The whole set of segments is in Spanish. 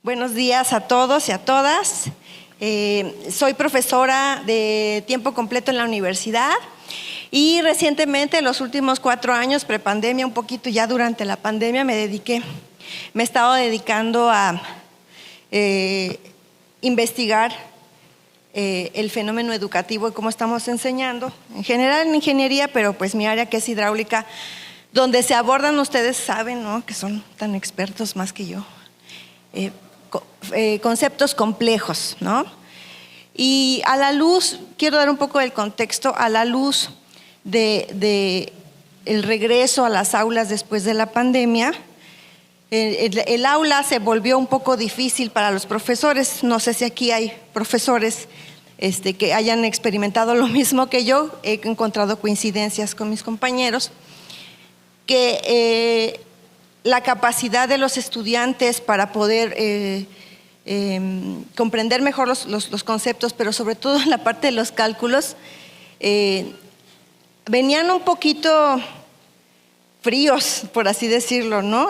Buenos días a todos y a todas. Soy profesora de tiempo completo en la universidad y recientemente, en los últimos 4 años, prepandemia, un poquito ya durante la pandemia, me he estado dedicando a investigar el fenómeno educativo y cómo estamos enseñando, en general en ingeniería, pero pues mi área que es hidráulica, donde se abordan, ustedes saben, ¿no?, que son tan expertos más que yo, conceptos complejos, ¿no? Y a la luz, quiero dar un poco del contexto, a la luz de el regreso a las aulas después de la pandemia. El aula se volvió un poco difícil para los profesores. No sé si aquí hay profesores que hayan experimentado lo mismo que yo. He encontrado coincidencias con mis compañeros que la capacidad de los estudiantes para poder comprender mejor los conceptos, pero sobre todo en la parte de los cálculos, venían un poquito fríos, por así decirlo, ¿no?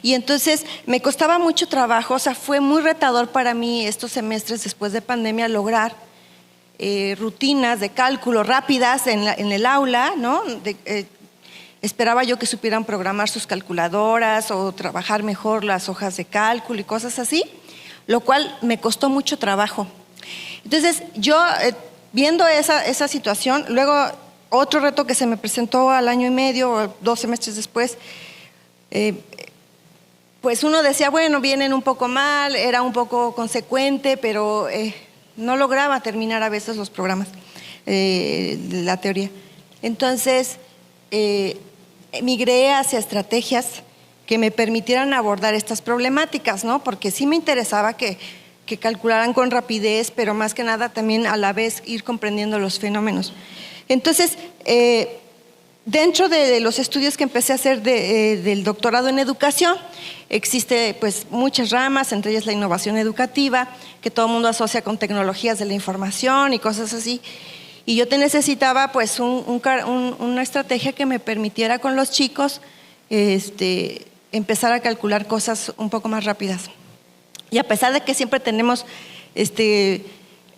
Y entonces me costaba mucho trabajo, o sea, fue muy retador para mí estos semestres después de pandemia lograr rutinas de cálculo rápidas en el aula, ¿no? Esperaba yo que supieran programar sus calculadoras o trabajar mejor las hojas de cálculo y cosas así, lo cual me costó mucho trabajo. Entonces, yo viendo esa situación, luego otro reto que se me presentó al año y medio o 2 semestres después, pues uno decía, bueno, vienen un poco mal, era un poco consecuente, pero no lograba terminar a veces los programas, la teoría. Entonces, migré hacia estrategias que me permitieran abordar estas problemáticas, ¿no? Porque sí me interesaba que calcularan con rapidez, pero más que nada también a la vez ir comprendiendo los fenómenos. Entonces, dentro de los estudios que empecé a hacer del doctorado en educación, existe pues muchas ramas, entre ellas la innovación educativa, que todo el mundo asocia con tecnologías de la información y cosas así. Y yo necesitaba pues una estrategia que me permitiera con los chicos empezar a calcular cosas un poco más rápidas. Y a pesar de que siempre tenemos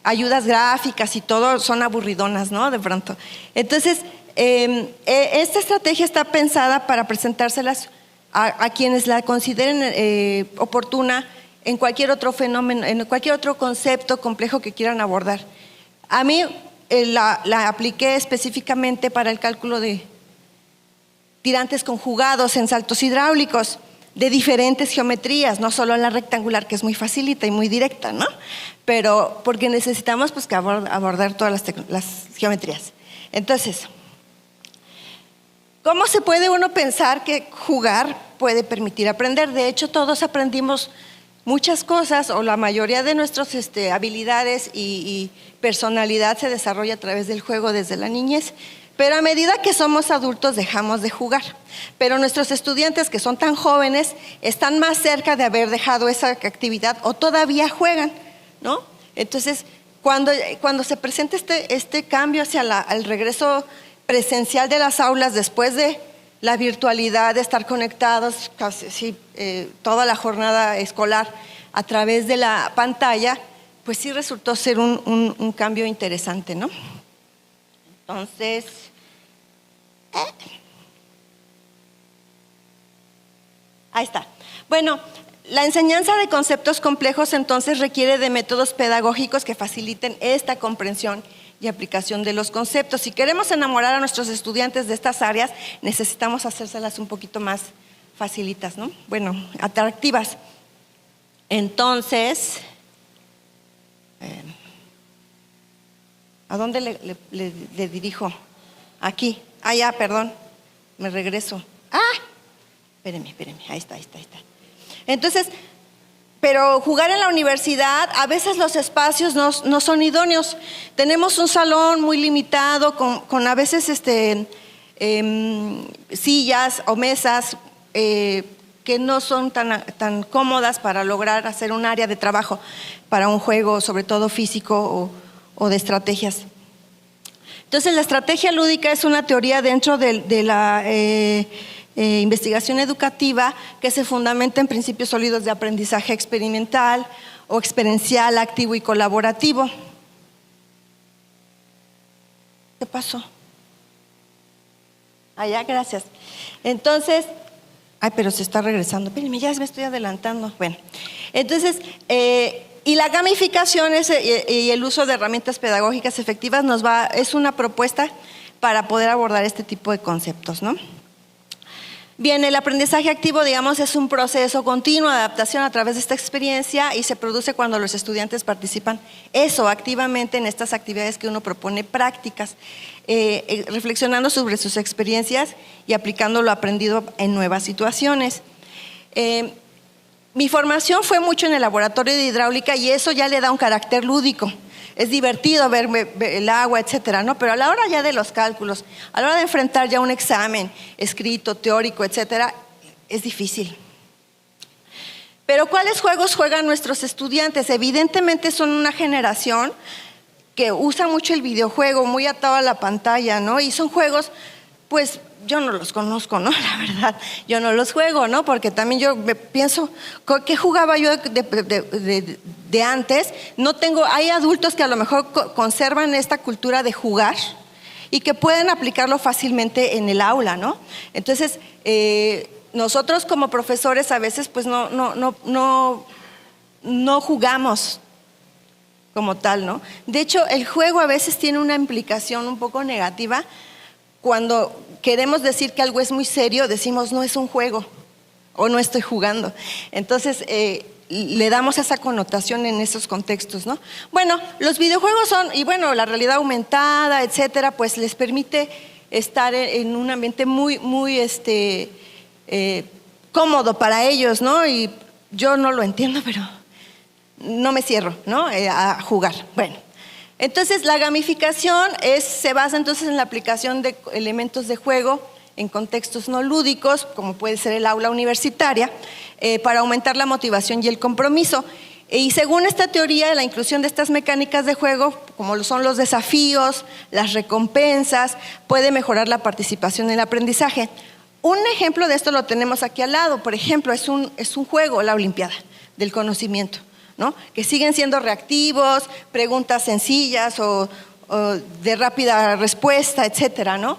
ayudas gráficas y todo, son aburridonas, ¿no? De pronto. Entonces, esta estrategia está pensada para presentárselas a quienes la consideren oportuna en cualquier otro fenómeno, en cualquier otro concepto complejo que quieran abordar. A mí la apliqué específicamente para el cálculo de tirantes conjugados en saltos hidráulicos de diferentes geometrías, no solo la rectangular, que es muy facilita y muy directa, ¿no? Pero porque necesitamos pues, que abordar todas las geometrías. Entonces, ¿cómo se puede uno pensar que jugar puede permitir aprender? De hecho, todos aprendimos muchas cosas, o la mayoría de nuestras habilidades y personalidad se desarrolla a través del juego desde la niñez. Pero a medida que somos adultos dejamos de jugar. Pero nuestros estudiantes que son tan jóvenes están más cerca de haber dejado esa actividad o todavía juegan, ¿no? Entonces, cuando se presenta este cambio hacia el regreso presencial de las aulas después de la virtualidad, de estar conectados casi toda la jornada escolar a través de la pantalla, pues sí resultó ser un cambio interesante, ¿no? Entonces, ahí está. Bueno, la enseñanza de conceptos complejos entonces requiere de métodos pedagógicos que faciliten esta comprensión y aplicación de los conceptos. Si queremos enamorar a nuestros estudiantes de estas áreas, necesitamos hacérselas un poquito más facilitas, ¿no? Bueno, atractivas. Entonces, ¿a dónde le dirijo? Aquí. Ah, ya, perdón. Me regreso. Ah, espéreme. Ahí está. Entonces, pero jugar en la universidad, a veces los espacios no son idóneos. Tenemos un salón muy limitado, con a veces sillas o mesas que no son tan cómodas para lograr hacer un área de trabajo para un juego, sobre todo físico o de estrategias. Entonces, la estrategia lúdica es una teoría dentro de la investigación educativa que se fundamenta en principios sólidos de aprendizaje experimental o experiencial, activo y colaborativo. ¿Qué pasó? Ya, gracias. Entonces, pero se está regresando. Espérenme, ya me estoy adelantando. Bueno, entonces, y la gamificación y el uso de herramientas pedagógicas efectivas es una propuesta para poder abordar este tipo de conceptos, ¿no? Bien, el aprendizaje activo, digamos, es un proceso continuo de adaptación a través de esta experiencia y se produce cuando los estudiantes participan activamente en estas actividades que uno propone prácticas, reflexionando sobre sus experiencias y aplicando lo aprendido en nuevas situaciones. Mi formación fue mucho en el laboratorio de hidráulica y eso ya le da un carácter lúdico. Es divertido ver el agua, etcétera, ¿no? Pero a la hora ya de los cálculos, a la hora de enfrentar ya un examen escrito, teórico, etcétera, es difícil. Pero ¿cuáles juegos juegan nuestros estudiantes? Evidentemente son una generación que usa mucho el videojuego, muy atado a la pantalla, ¿no? Y son juegos, pues yo no los conozco, ¿no? La verdad, yo no los juego, ¿no? Porque también yo pienso, ¿qué jugaba yo de antes? Hay adultos que a lo mejor conservan esta cultura de jugar y que pueden aplicarlo fácilmente en el aula, ¿no? Entonces, nosotros como profesores a veces pues no jugamos como tal, ¿no? De hecho, el juego a veces tiene una implicación un poco negativa. Cuando queremos decir que algo es muy serio, decimos no es un juego o no estoy jugando. Entonces, le damos esa connotación en esos contextos, ¿no? Bueno, los videojuegos y bueno, la realidad aumentada, etcétera, pues les permite estar en un ambiente muy cómodo para ellos, ¿no? Y yo no lo entiendo, pero no me cierro, ¿no? A jugar. Bueno. Entonces, la gamificación se basa entonces en la aplicación de elementos de juego en contextos no lúdicos, como puede ser el aula universitaria, para aumentar la motivación y el compromiso. Y según esta teoría, la inclusión de estas mecánicas de juego, como son los desafíos, las recompensas, puede mejorar la participación en el aprendizaje. Un ejemplo de esto lo tenemos aquí al lado. Por ejemplo, es un juego, la Olimpiada del Conocimiento, ¿no? Que siguen siendo reactivos, preguntas sencillas o de rápida respuesta, etcétera, ¿no?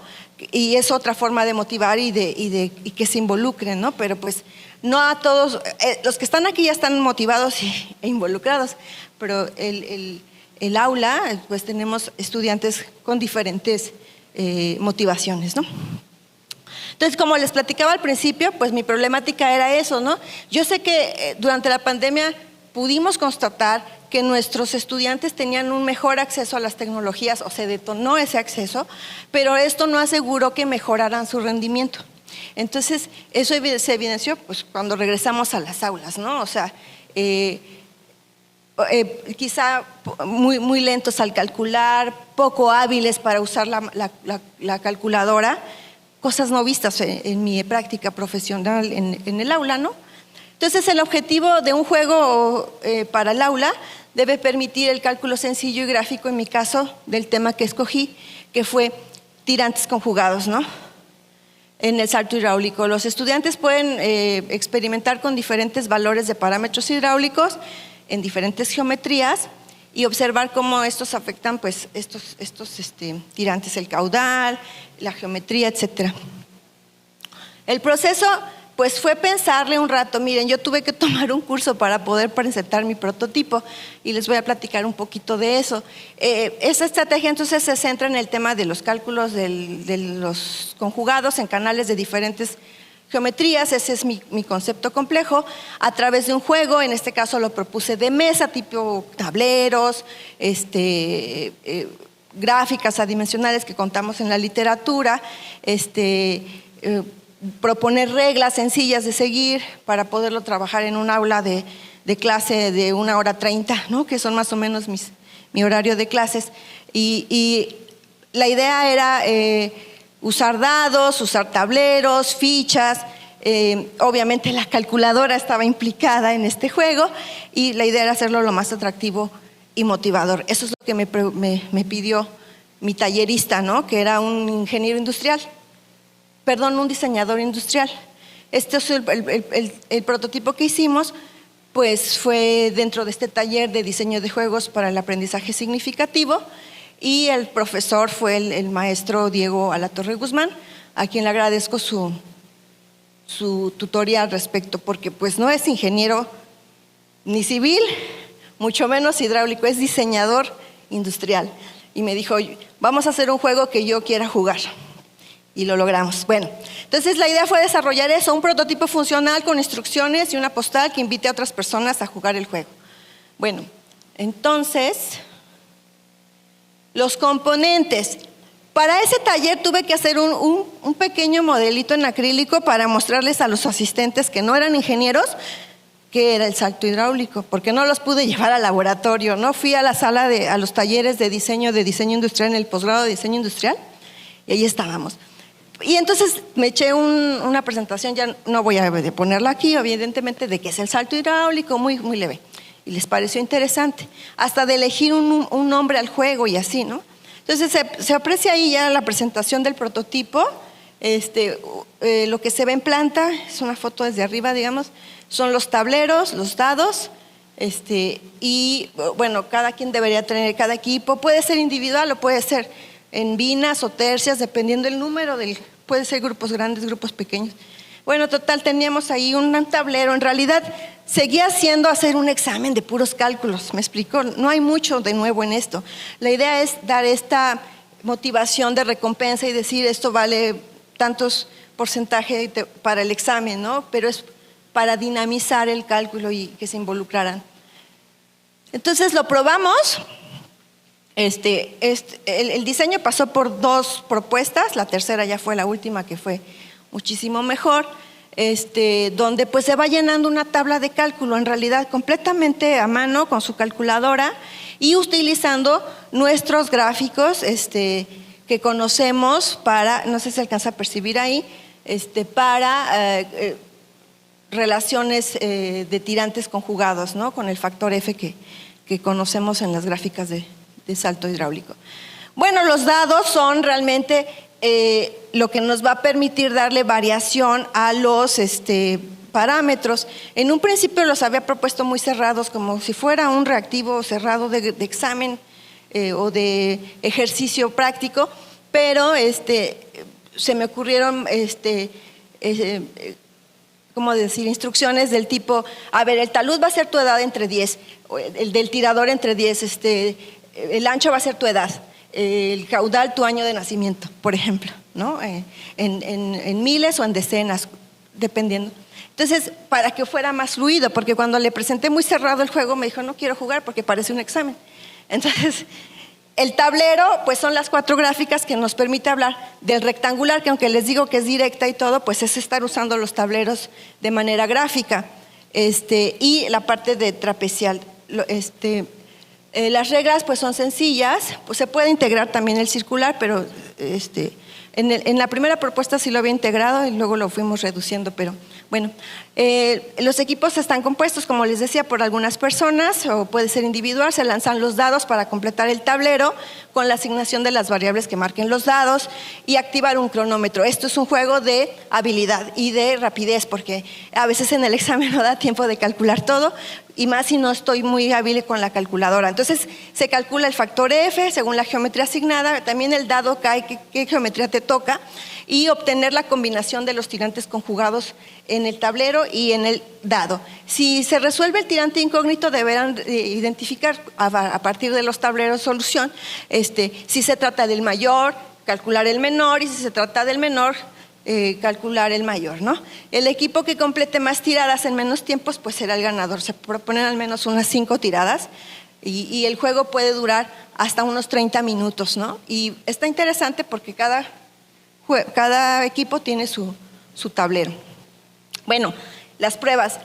Y es otra forma de motivar y que se involucren, ¿no? Pero pues no a todos, los que están aquí ya están motivados e involucrados, pero el aula, pues tenemos estudiantes con diferentes motivaciones, ¿no? Entonces, como les platicaba al principio, pues mi problemática era eso, ¿no? Yo sé que durante la pandemia pudimos constatar que nuestros estudiantes tenían un mejor acceso a las tecnologías o se detonó ese acceso, pero esto no aseguró que mejoraran su rendimiento. Entonces, eso se evidenció pues, cuando regresamos a las aulas, ¿no? O sea, quizá muy lentos al calcular, poco hábiles para usar la calculadora, cosas no vistas en mi práctica profesional en el aula, ¿no? Entonces, el objetivo de un juego para el aula debe permitir el cálculo sencillo y gráfico, en mi caso, del tema que escogí, que fue tirantes conjugados, ¿no? En el salto hidráulico. Los estudiantes pueden experimentar con diferentes valores de parámetros hidráulicos en diferentes geometrías y observar cómo estos afectan pues, estos tirantes, el caudal, la geometría, etcétera. El proceso pues fue pensarle un rato. Miren, yo tuve que tomar un curso para poder presentar mi prototipo y les voy a platicar un poquito de eso. Esta estrategia entonces se centra en el tema de los cálculos de los conjugados en canales de diferentes geometrías. Ese es mi concepto complejo, a través de un juego. En este caso lo propuse de mesa, tipo tableros, gráficas adimensionales que contamos en la literatura, proponer reglas sencillas de seguir para poderlo trabajar en un aula de clase de 1:30, ¿no? Que son más o menos mi horario de clases. Y la idea era usar dados, usar tableros, fichas. Obviamente la calculadora estaba implicada en este juego y la idea era hacerlo lo más atractivo y motivador. Eso es lo que me pidió mi tallerista, ¿no? Que era un ingeniero industrial. un diseñador industrial. Este es el prototipo que hicimos, pues fue dentro de este taller de diseño de juegos para el aprendizaje significativo, y el profesor fue el maestro Diego Alatorre Guzmán, a quien le agradezco su tutoría al respecto, porque pues no es ingeniero ni civil, mucho menos hidráulico, es diseñador industrial. Y me dijo, vamos a hacer un juego que yo quiera jugar. Y lo logramos. Bueno, entonces la idea fue desarrollar eso, un prototipo funcional con instrucciones y una postal que invite a otras personas a jugar el juego. Bueno, entonces, los componentes. Para ese taller tuve que hacer un pequeño modelito en acrílico para mostrarles a los asistentes que no eran ingenieros qué era el salto hidráulico, porque no los pude llevar al laboratorio, ¿no? Fui a la sala a los talleres de diseño industrial, en el posgrado de diseño industrial, y ahí estábamos. Y entonces me eché una presentación, ya no voy a ponerla aquí, evidentemente, de qué es el salto hidráulico, muy, muy leve. Y les pareció interesante, hasta de elegir un nombre al juego y así, ¿no? Entonces se aprecia ahí ya la presentación del prototipo. Lo que se ve en planta, es una foto desde arriba, digamos, son los tableros, los dados, y bueno, cada quien debería tener, cada equipo, puede ser individual o puede ser en binas o tercias, dependiendo del número, puede ser grupos grandes, grupos pequeños. Bueno, total, teníamos ahí un tablero, en realidad seguía siendo hacer un examen de puros cálculos, ¿me explico? No hay mucho de nuevo en esto. La idea es dar esta motivación de recompensa y decir esto vale tantos porcentaje para el examen, ¿no? Pero es para dinamizar el cálculo y que se involucraran. Entonces lo probamos. El diseño pasó por 2 propuestas, la tercera ya fue la última, que fue muchísimo mejor, donde pues se va llenando una tabla de cálculo, en realidad completamente a mano con su calculadora y utilizando nuestros gráficos que conocemos para, no sé si alcanza a percibir ahí, para relaciones de tirantes conjugados, ¿no? Con el factor F que conocemos en las gráficas de salto hidráulico. Bueno, los dados son realmente lo que nos va a permitir darle variación a los parámetros. En un principio los había propuesto muy cerrados, como si fuera un reactivo cerrado de examen o de ejercicio práctico, pero se me ocurrieron ¿cómo decir? Instrucciones del tipo, a ver, el talud va a ser tu edad entre 10, el del tirador entre 10, el ancho va a ser tu edad, el caudal tu año de nacimiento, por ejemplo, ¿no? En miles o en decenas, dependiendo. Entonces, para que fuera más fluido, porque cuando le presenté muy cerrado el juego, me dijo, no quiero jugar porque parece un examen. Entonces, el tablero, pues son las 4 gráficas que nos permite hablar del rectangular, que aunque les digo que es directa y todo, pues es estar usando los tableros de manera gráfica, y la parte de trapecial. Las reglas pues son sencillas, pues se puede integrar también el circular, pero en la primera propuesta sí lo había integrado y luego lo fuimos reduciendo, pero bueno. Los equipos están compuestos, como les decía, por algunas personas o puede ser individual. Se lanzan los dados para completar el tablero con la asignación de las variables que marquen los dados y activar un cronómetro. Esto es un juego de habilidad y de rapidez, porque a veces en el examen no da tiempo de calcular todo, y más si no estoy muy hábil con la calculadora. Entonces se calcula el factor F según la geometría asignada, también el dado cae, qué geometría te toca, y obtener la combinación de los tirantes conjugados en el tablero y en el dado. Si se resuelve el tirante incógnito, deberán identificar a partir de los tableros solución, si se trata del mayor, calcular el menor, y si se trata del menor, calcular el mayor, ¿no? El equipo que complete más tiradas en menos tiempos, pues será el ganador. Se proponen al menos unas 5 tiradas y el juego puede durar hasta unos 30 minutos, ¿no? Y está interesante porque cada equipo tiene su tablero. Bueno, las pruebas,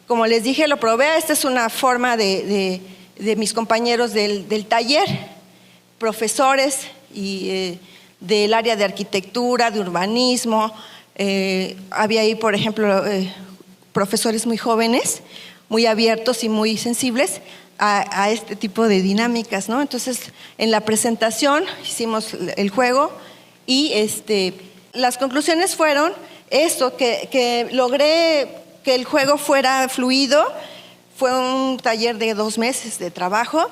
como les dije, lo probé. Esta es una forma de mis compañeros del taller, profesores y del área de arquitectura, de urbanismo. Había ahí, por ejemplo, profesores muy jóvenes, muy abiertos y muy sensibles a este tipo de dinámicas, ¿no? Entonces, en la presentación hicimos el juego y las conclusiones fueron esto, que logré que el juego fuera fluido. Fue un taller de 2 meses de trabajo.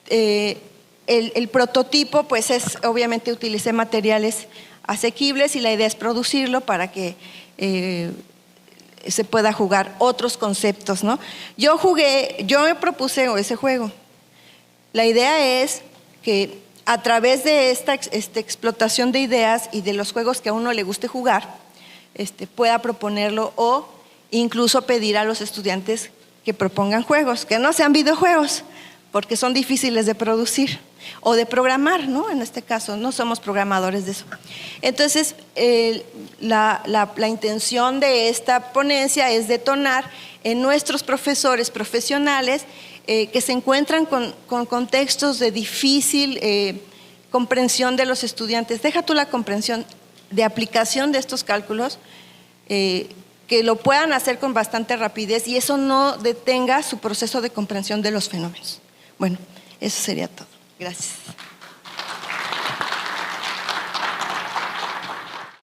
El prototipo, pues obviamente utilicé materiales asequibles y la idea es producirlo para que se pueda jugar otros conceptos, ¿no? Yo me propuse ese juego. La idea es que a través de esta explotación de ideas y de los juegos que a uno le guste jugar, pueda proponerlo o incluso pedir a los estudiantes que propongan juegos, que no sean videojuegos, porque son difíciles de producir o de programar, ¿no? En este caso, no somos programadores de eso. Entonces, la intención de esta ponencia es detonar en nuestros profesores profesionales que se encuentran con contextos de difícil comprensión de los estudiantes. Deja tú la comprensión de aplicación de estos cálculos, que lo puedan hacer con bastante rapidez y eso no detenga su proceso de comprensión de los fenómenos. Bueno, eso sería todo. Gracias.